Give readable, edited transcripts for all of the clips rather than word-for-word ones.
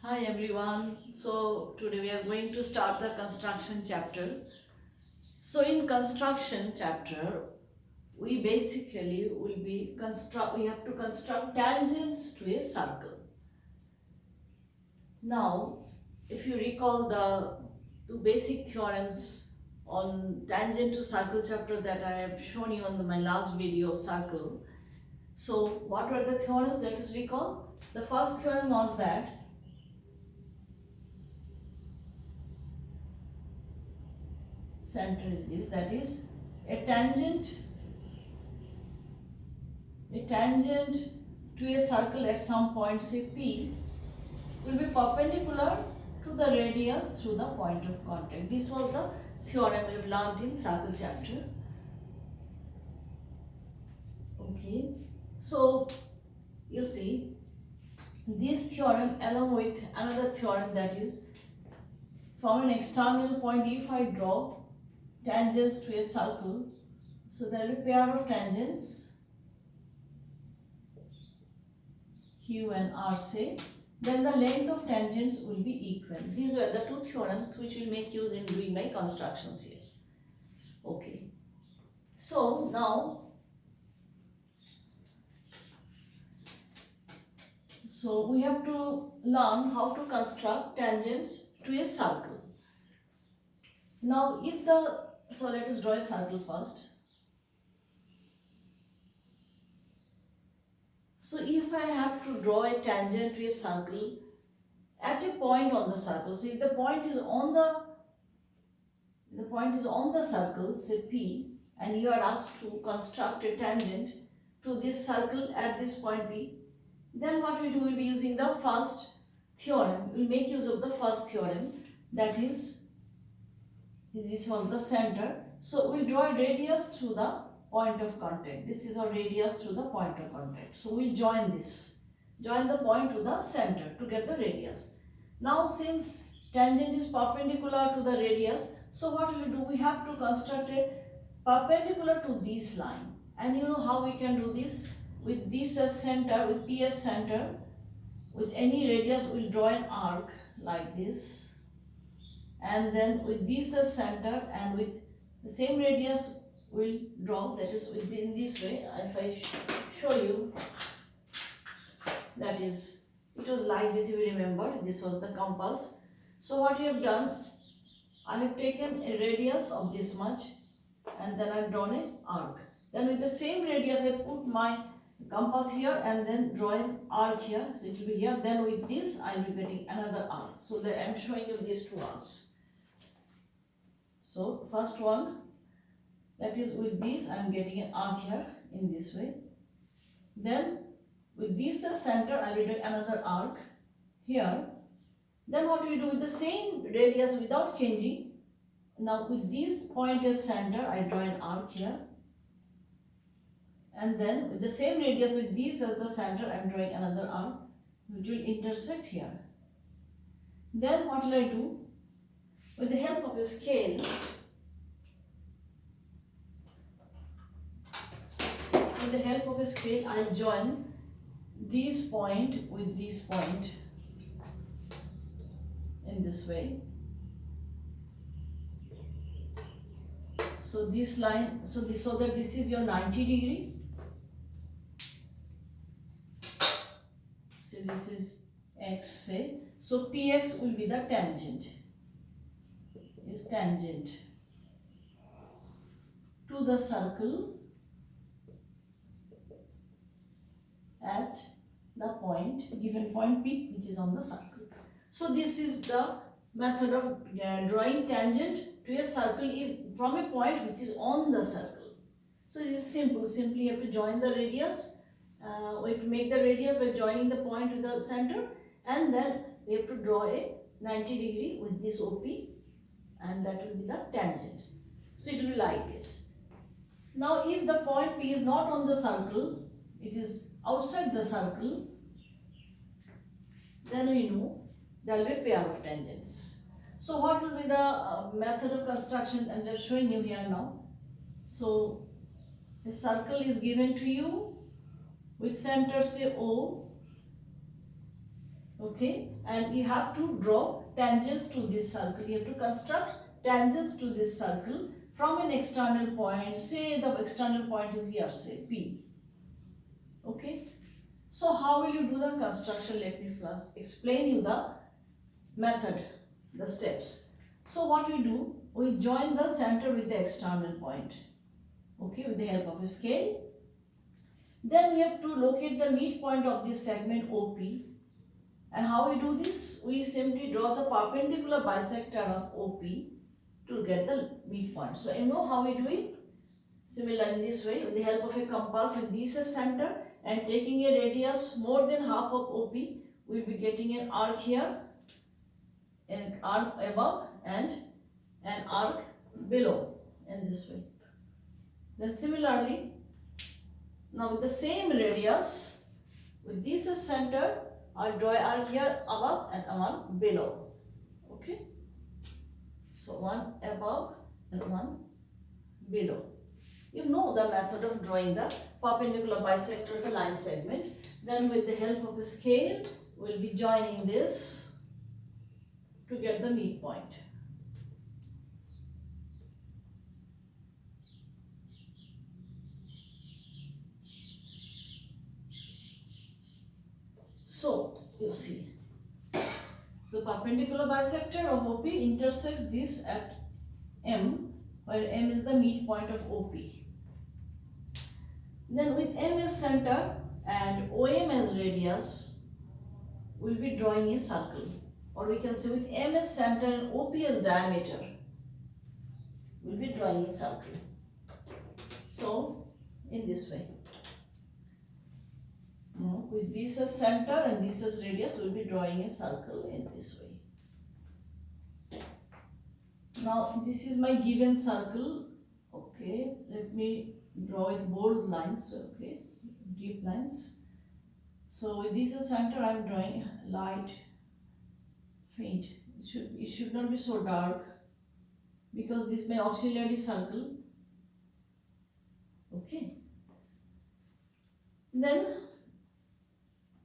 Hi everyone. So today we are going to start the construction chapter. So in construction chapter, we basically will be we have to construct tangents to a circle. Now, if you recall the two basic theorems on tangent to circle chapter that I have shown you on my last video of circle. So what were the theorems? Let us recall. The first theorem was that center is this, that is a tangent to a circle at some point say P will be perpendicular to the radius through the point of contact. This was the theorem we have learnt in circle chapter. Okay, so you see this theorem along with another theorem, that is from an external point, if I draw tangents to a circle, so there will be a pair of tangents Q and R say, then the length of tangents will be equal. These were the two theorems which will make use in doing my constructions here. Okay. So now, we have to learn how to construct tangents to a circle. Now let us draw a circle first. So if I have to draw a tangent to a circle at a point on the circle, so if the point is on the circle, say P, and you are asked to construct a tangent to this circle at this point P, then what we do, will be using the first theorem. We will make use of the first theorem, that is, this was the center. So we will draw a radius through the point of contact. This is our radius through the point of contact. So we will join the point to the center to get the radius. Now since tangent is perpendicular to the radius, so what we do, we have to construct a perpendicular to this line. And you know how we can do this? With this as center, with P as center, with any radius we will draw an arc like this. And then with this as center and with the same radius we will draw, that is in this way. If I show you, that is, it was like this, if you remember, this was the compass. So what we have done, I have taken a radius of this much and then I have drawn an arc. Then with the same radius I put my compass here and then draw an arc here. So it will be here. Then with this I will be getting another arc. So that I am showing you these two arcs. So first one, that is with this I am getting an arc here in this way. Then with this as center I will do another arc here. Then what we do, with the same radius without changing, now with this point as center I draw an arc here. And then with the same radius with this as the center I am drawing another arc which will intersect here. Then what will I do? With the help of a scale, I will join this point with this point in this way. So this line, so that this is your 90 degree. So this is x, say. So Px will be the tangent. Is tangent to the circle at the point, given point P, which is on the circle. So this is the method of drawing tangent to a circle from a point which is on the circle. So it is simple. Simply you have to join the radius. We have to make the radius by joining the point to the center, and then we have to draw a 90 degree with this OP, and that will be the tangent. So it will be like this. Now if the point P is not on the circle, it is outside the circle, then we know there will be a pair of tangents. So what will be the method of construction? I am just showing you here now. So a circle is given to you with center say O, Okay, and you have to draw tangents to this circle. You have to construct tangents to this circle from an external point. Say the external point is here, say P. Okay, so how will you do the construction? Let me first explain you the method, the steps. So what we do, we join the center with the external point. Okay, with the help of a scale. Then we have to locate the midpoint of this segment OP. And how we do this? We simply draw the perpendicular bisector of OP to get the midpoint. So you know how we do it? Similar in this way, with the help of a compass with this as center and taking a radius more than half of OP, we will be getting an arc here, an arc above and an arc below in this way. Then similarly, now with the same radius, with this as center, I'll draw an arc here above and one below. Okay. So one above and one below. You know the method of drawing the perpendicular bisector of a line segment. Then with the help of a scale, we'll be joining this to get the midpoint. So you see, so perpendicular bisector of OP intersects this at M, where M is the midpoint of OP. Then with M as center and OM as radius, we'll be drawing a circle. Or we can say with M as center and OP as diameter, we'll be drawing a circle. So in this way. With this as center and this as radius, we'll be drawing a circle in this way. Now this is my given circle. Okay, let me draw with bold lines. Okay, deep lines. So with this as center, I am drawing light, faint. It should not be so dark because this is my auxiliary circle. Okay. Then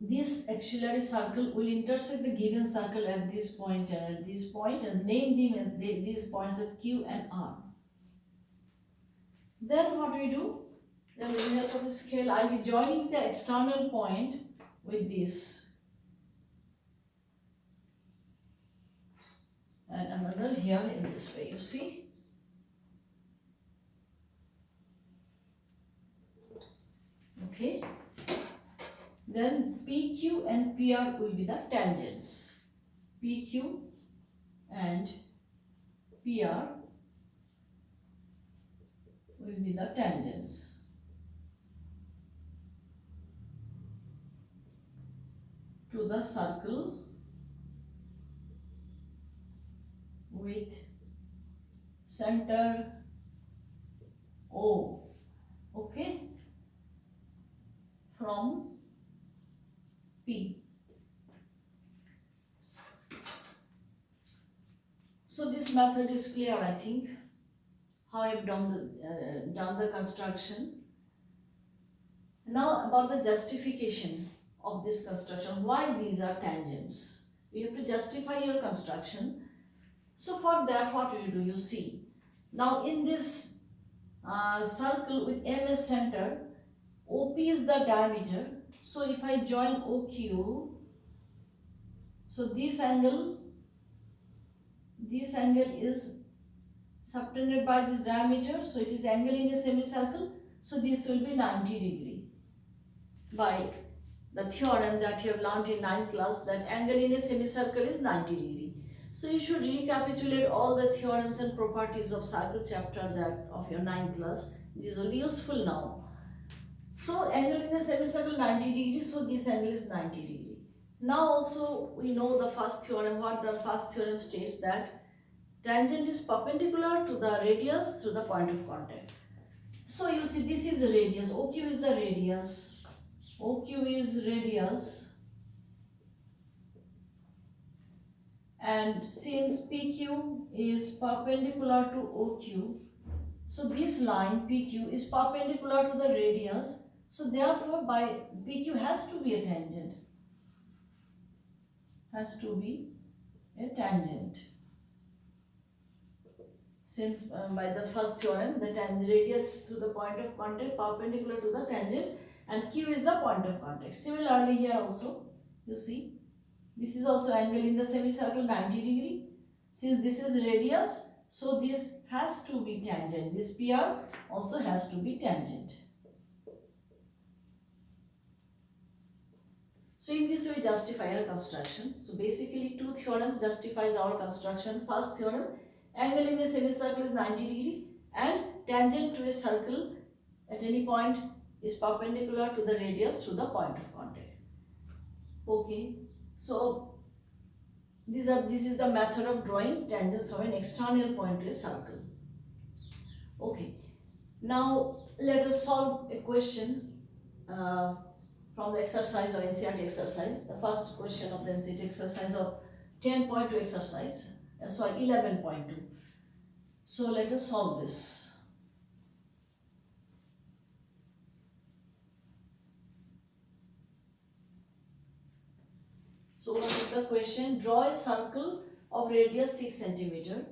this auxiliary circle will intersect the given circle at this point and at this point, and name them as these points as Q and R. Then what we do? Then with the help of a scale, I'll be joining the external point with this. And another here in this way, you see. Okay. Then PQ and PR will be the tangents. PQ and PR will be the tangents. To the circle with center O. Okay. From P. So this method is clear, I think, how I have done the construction. Now about the justification of this construction. Why these are tangents? You have to justify your construction. So for that, what will you do? You see, now in this circle with M as center, OP is the diameter. So if I join OQ, so this angle is subtended by this diameter. So it is angle in a semicircle. So this will be 90 degree by the theorem that you have learned in 9th class, that angle in a semicircle is 90 degree. So you should recapitulate all the theorems and properties of circle chapter that of your 9th class. These will be useful now. So angle in a semicircle 90 degree, so this angle is 90 degree. Now also we know the first theorem. What the first theorem states, that tangent is perpendicular to the radius through the point of contact. So you see, this is radius, OQ is the radius, OQ is radius, and since PQ is perpendicular to OQ, so this line PQ is perpendicular to the radius, so therefore by PQ has to be a tangent. has to be a tangent. Since by the first theorem, the tangent radius to the point of contact perpendicular to the tangent, and Q is the point of contact. Similarly here also, you see, this is also angle in the semicircle 90 degree. Since this is radius, so this has to be tangent. This PR also has to be tangent. So in this way, justify our construction. So basically, two theorems justifies our construction. First theorem, angle in a semicircle is 90 degree and tangent to a circle at any point is perpendicular to the radius to the point of contact. Okay, so this is the method of drawing tangents from an external point to a circle. Okay, now let us solve a question from the exercise or NCERT exercise. The first question of the NCERT exercise of 10.2 exercise, 11.2. So let us solve this. So what is the question? Draw a circle of radius 6 cm.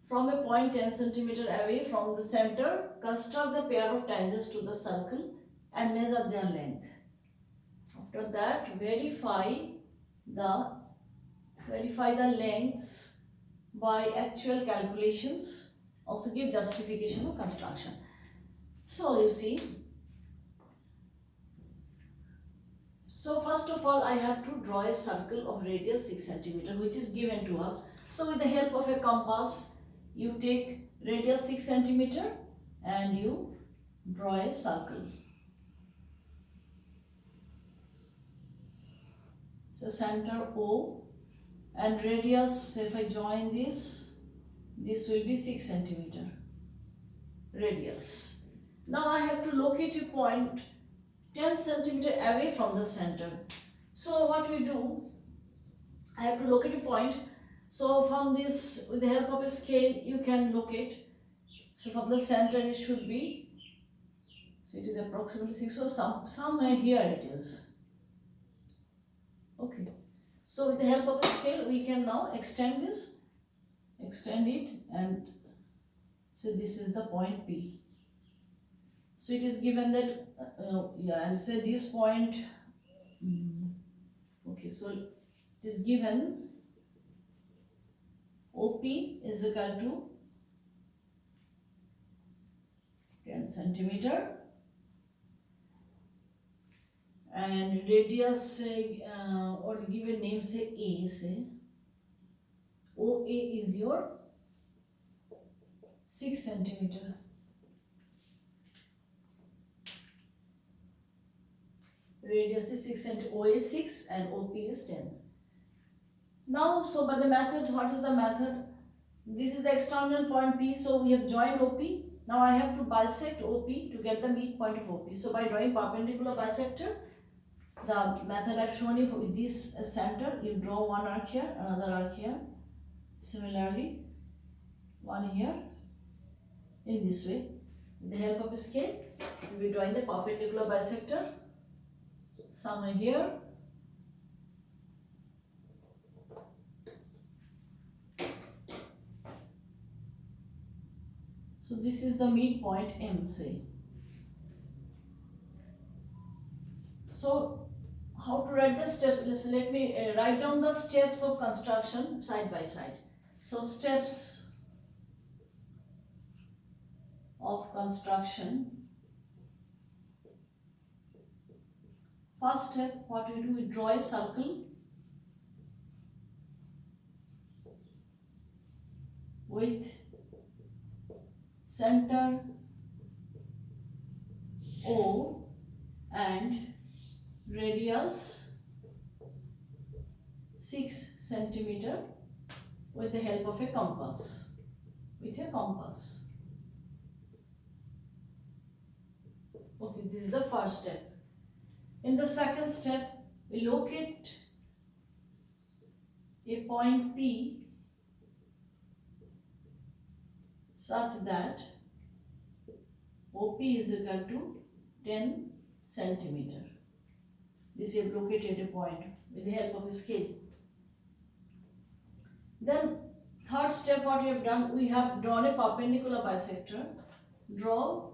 From a point 10 cm away from the center, construct the pair of tangents to the circle and measure their length. After that, verify the lengths by actual calculations. Also give justification of construction. So you see, so first of all, I have to draw a circle of radius 6 cm, which is given to us. So with the help of a compass, you take radius 6 cm and you draw a circle. So center O and radius, if I join this will be 6 cm radius. Now I have to locate a point 10 cm away from the center. So what we do, I have to locate a point. So from this, with the help of a scale, you can locate. So from the center it should be, so it is approximately 6, so somewhere here it is. Okay. So with the help of a scale, we can now extend it, and so this is the point P. So it is given that, and say this point, okay, so it is given OP is equal to 10 cm and radius, or give a name, say A, say OA is your 6 cm. Radius is 6 cm, OA is 6 and OP is 10. Now, so by the method, what is the method? This is the external point P, so we have joined OP. Now I have to bisect OP to get the midpoint of OP. So by drawing perpendicular bisector, the method I've shown you, with this center, you draw one arc here, another arc here. Similarly, one here, in this way. With the help of a scale, we will be drawing the perpendicular bisector somewhere here. So this is the midpoint M, say. So how to write the steps? Let me write down the steps of construction side by side. So steps of construction. First step, what we do, we draw a circle with center O and radius 6 cm with the help of a compass. Okay, this is the first step. In the second step, we locate a point P such that OP is equal to 10 cm. This we have located a point with the help of a scale. Then third step, what we have done, we have drawn a perpendicular bisector. Draw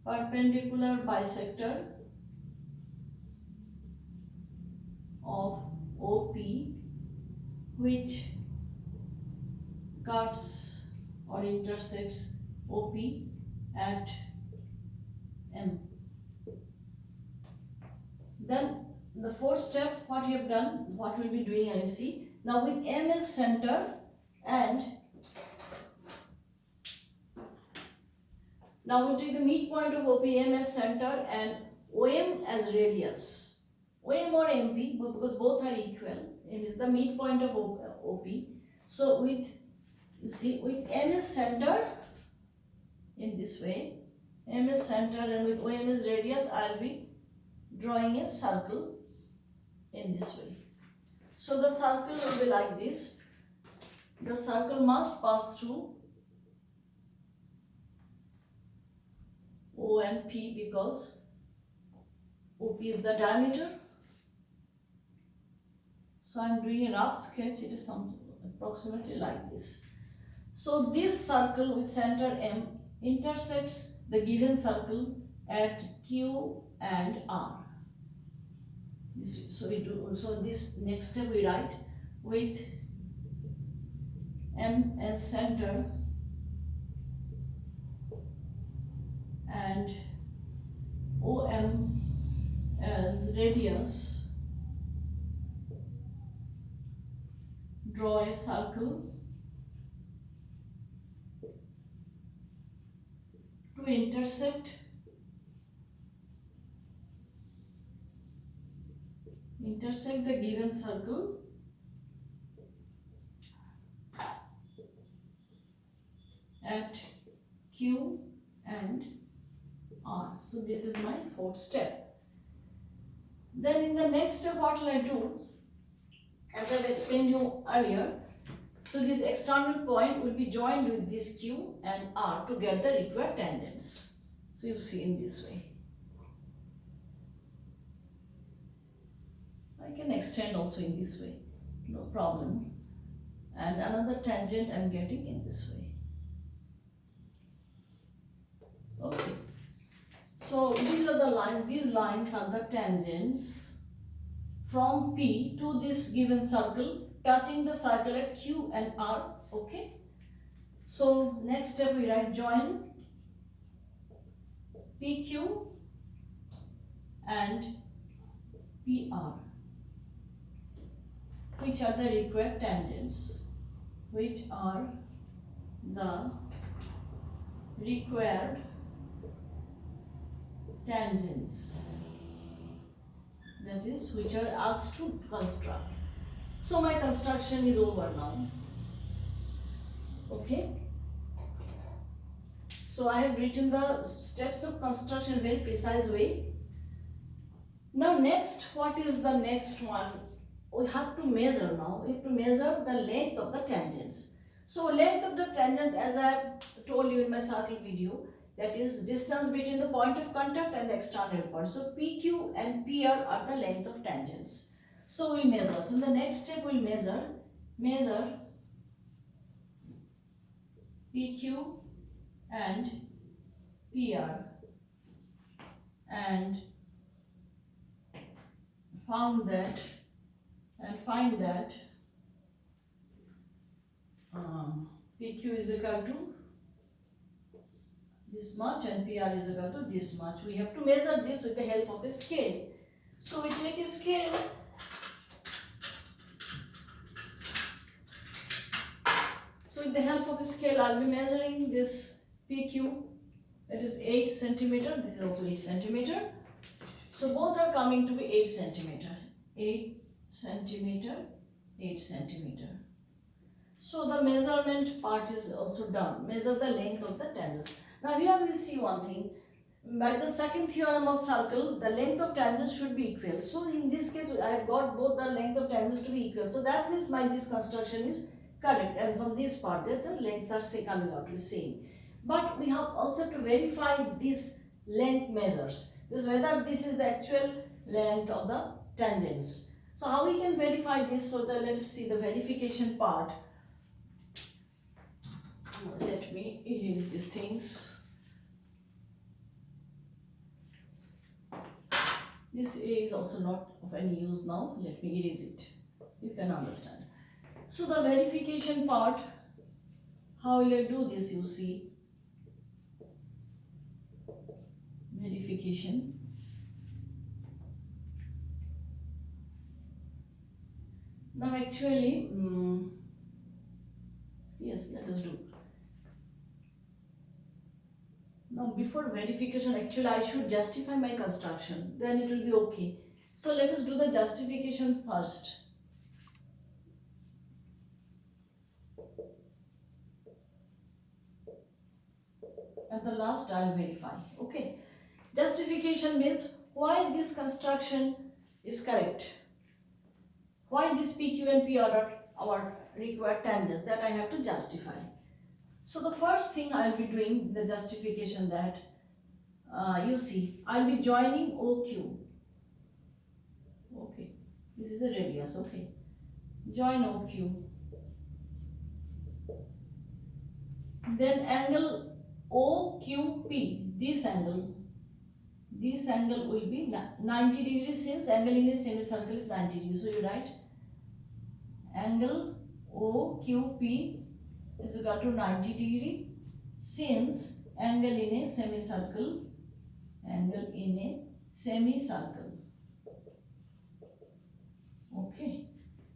perpendicular bisector of OP which cuts or intersects OP at M. Then the fourth step, what we have done, what we'll be doing, and you see, now with M as center and now we'll take the midpoint of OPM as center and OM as radius. OM or MP, because both are equal, M is the midpoint of OP. So with, you see, with M as center in this way, M is center and with OM as radius, I'll be drawing a circle in this way. So the circle will be like this. The circle must pass through O and P because OP is the diameter. So I am doing a rough sketch. It is some approximately like this. So this circle with center M intersects the given circle at Q and R. So this next step we write with M as center and OM as radius, draw a circle to intersect the given circle at Q and R. So this is my fourth step. Then in the next step, what will I do? As I've explained you earlier, so this external point will be joined with this Q and R to get the required tangents. So you see in this way. I can extend also in this way, no problem. And another tangent I'm getting in this way. Okay. So these are the lines, these lines are the tangents from P to this given circle, touching the circle at Q and R. Okay. So next step we write join PQ and PR. Which are the required tangents? Which are the required tangents? That is, which are asked to construct. So my construction is over now. Okay. So I have written the steps of construction in a very precise way. Now next, what is the next one? We have to measure now. We have to measure the length of the tangents. So length of the tangents, as I have told you in my circle video, that is distance between the point of contact and the external point. So PQ and PR are the length of tangents. So we measure. So in the next step we will measure PQ and PR and find that PQ is equal to this much and PR is equal to this much. We have to measure this with the help of a scale. So we take a scale. So with the help of a scale, I'll be measuring this PQ. That is 8 centimeter. This is also 8 centimeter. So both are coming to be 8 centimeter. 8 centimeter, 8 centimeter. So the measurement part is also done. Measure the length of the tangents. Now here we see one thing. By the second theorem of circle, the length of tangents should be equal. So in this case, I have got both the length of tangents to be equal. So that means this construction is correct. And from this part, that the lengths are coming out to be same. But we have also to verify these length measures. Whether this is the actual length of the tangents. So how we can verify this? So that let's see the verification part. Let me erase these things. This is also not of any use now. Let me erase it. You can understand. So the verification part, how will I do this? You see, verification. Now actually, yes, let us do. Now before verification, actually I should justify my construction, then it will be okay. So let us do the justification first. At the last I will verify. Okay. Justification means why this construction is correct. Why this PQ and P are our required tangents, that I have to justify. So the first thing I will be doing the justification that you see, I will be joining OQ. Okay, this is a radius. Okay, join OQ. Then angle OQP, this angle will be 90 degrees, since angle in a semicircle is 90 degrees. So you write angle OQP is equal to 90 degree, since angle in a semicircle, okay,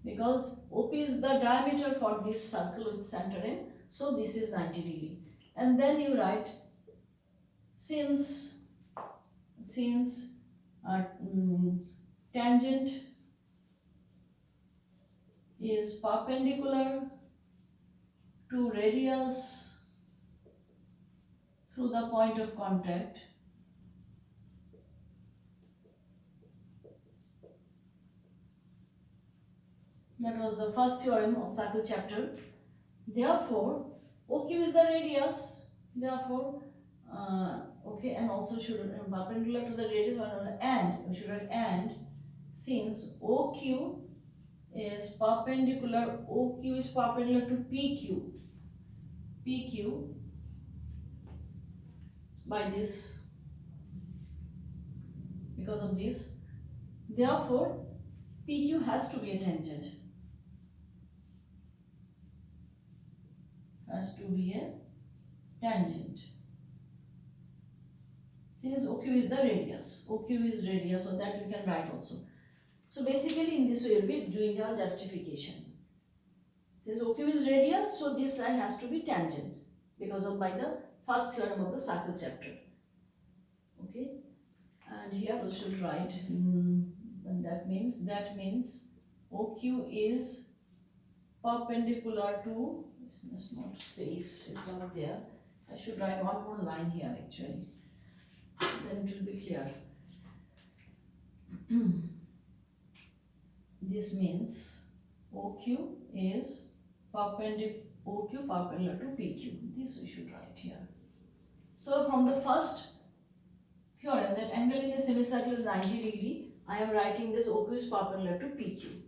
because OP is the diameter for this circle with center M, so this is 90 degree. And then you write since tangent is perpendicular to radius through the point of contact, that was the first theorem of circle chapter. Therefore, OQ is the radius. Therefore, okay, and also should perpendicular to the radius, and we should write and since OQ is perpendicular to PQ by this, because of this, therefore PQ has to be a tangent. Since OQ is the radius, so that we can write also. So basically in this way we'll be doing our justification. Since OQ is radius, so this line has to be tangent, because of by the first theorem of the circle chapter. Okay, and here we should write, and that means OQ is perpendicular to, it's not space, is not there. I should write one more line here actually, then it will be clear. This means OQ is perpendicular to PQ. This we should write here. So from the first theorem that angle in a semicircle is 90 degree, I am writing this OQ is perpendicular to PQ.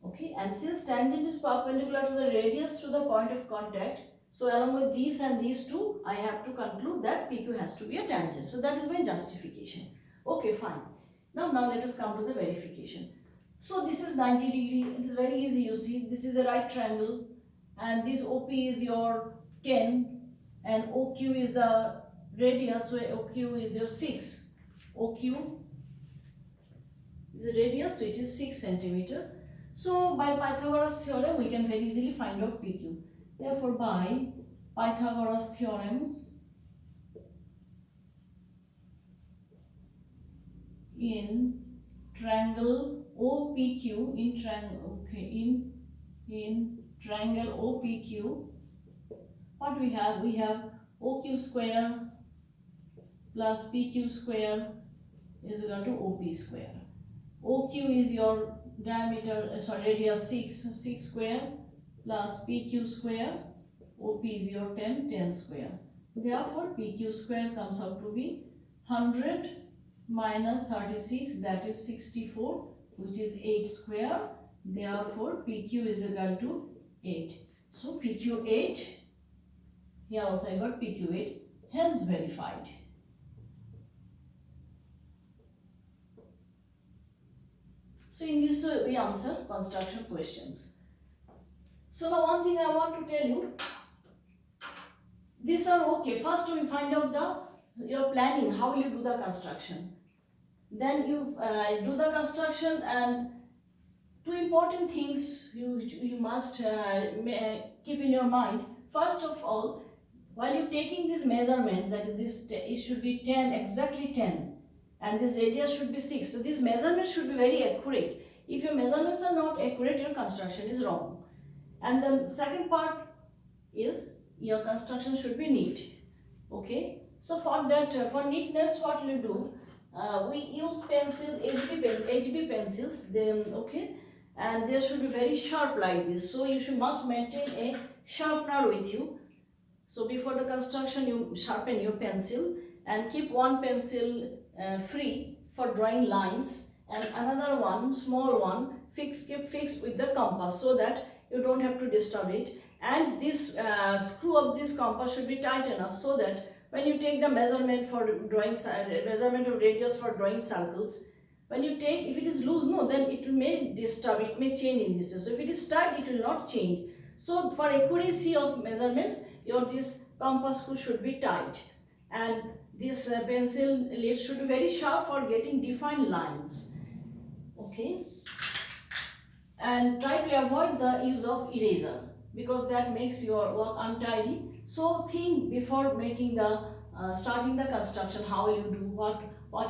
Okay, and since tangent is perpendicular to the radius through the point of contact, so along with these and these two, I have to conclude that PQ has to be a tangent. So that is my justification. Okay, fine. Now let us come to the verification. So this is 90 degree. It is very easy. You see, this is a right triangle, and this OP is your 10, and OQ is the radius. So OQ is your 6. OQ is a radius, so it is 6 centimeter. So by Pythagoras theorem, we can very easily find out PQ. Therefore, by Pythagoras theorem, in triangle OPQ, in triangle OPQ, what we have? We have OQ square plus PQ square is equal to OP square. OQ is your diameter, radius 6 square plus PQ square, OP is your 10 square. Therefore, PQ square comes out to be 100 minus 36, that is 64, which is 8 square. Therefore, PQ is equal to 8. So, PQ 8, here also I got PQ 8, hence verified. So, in this way we answer construction questions. So, now one thing I want to tell you, these are okay. First, we find out your planning, how will you do the construction. Then you do the construction, and two important things you must keep in your mind. First of all, while you're taking these measurements, that is this, it should be 10, exactly 10, and this radius should be 6. So these measurements should be very accurate. If your measurements are not accurate, your construction is wrong. And the second part is your construction should be neat. Okay. So for that, for neatness, what we do, we use pencils, HB pencils. Then okay, and they should be very sharp like this. So you must maintain a sharpener with you. So before the construction, you sharpen your pencil and keep one pencil free for drawing lines, and another one, small one, keep fixed with the compass so that you don't have to disturb it. And this screw of this compass should be tight enough so that when you take the measurement for drawing, measurement of radius for drawing circles, when you take, if it is loose, no, then it may disturb, it may change in this way. So if it is tight, it will not change. So for accuracy of measurements, this compass screw should be tight, and this pencil lid should be very sharp for getting defined lines. Okay, and try to avoid the use of eraser, because that makes your work untidy. So think before making the starting the construction, how you do, what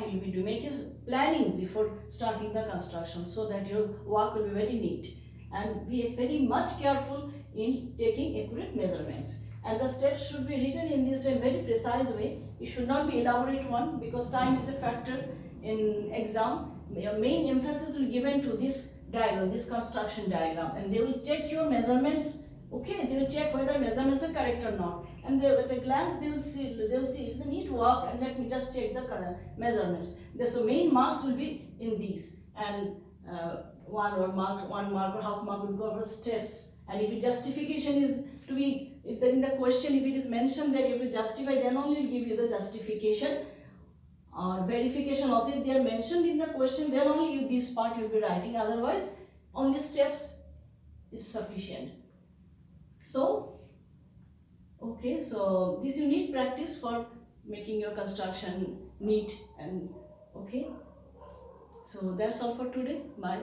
you will be doing. Make your planning before starting the construction so that your work will be very neat, and be very much careful in taking accurate measurements. And the steps should be written in this way, very precise way. It should not be elaborate one, because time is a factor in exam. Your main emphasis will be given to this diagram, this construction diagram, and they will check your measurements. Okay, they will check whether measurements are correct or not, and at a glance they will see it's a neat work, and let me just check the measurements. So main marks will be in these, and one mark or half mark will go for steps. And if justification is to be, if in the question, if it is mentioned that you will justify, then only will give you the justification. Or verification also, if they are mentioned in the question, then only this part you will be writing. Otherwise, only steps is sufficient. So, okay, so this you need practice for making your construction neat and okay. So that's all for today. Bye.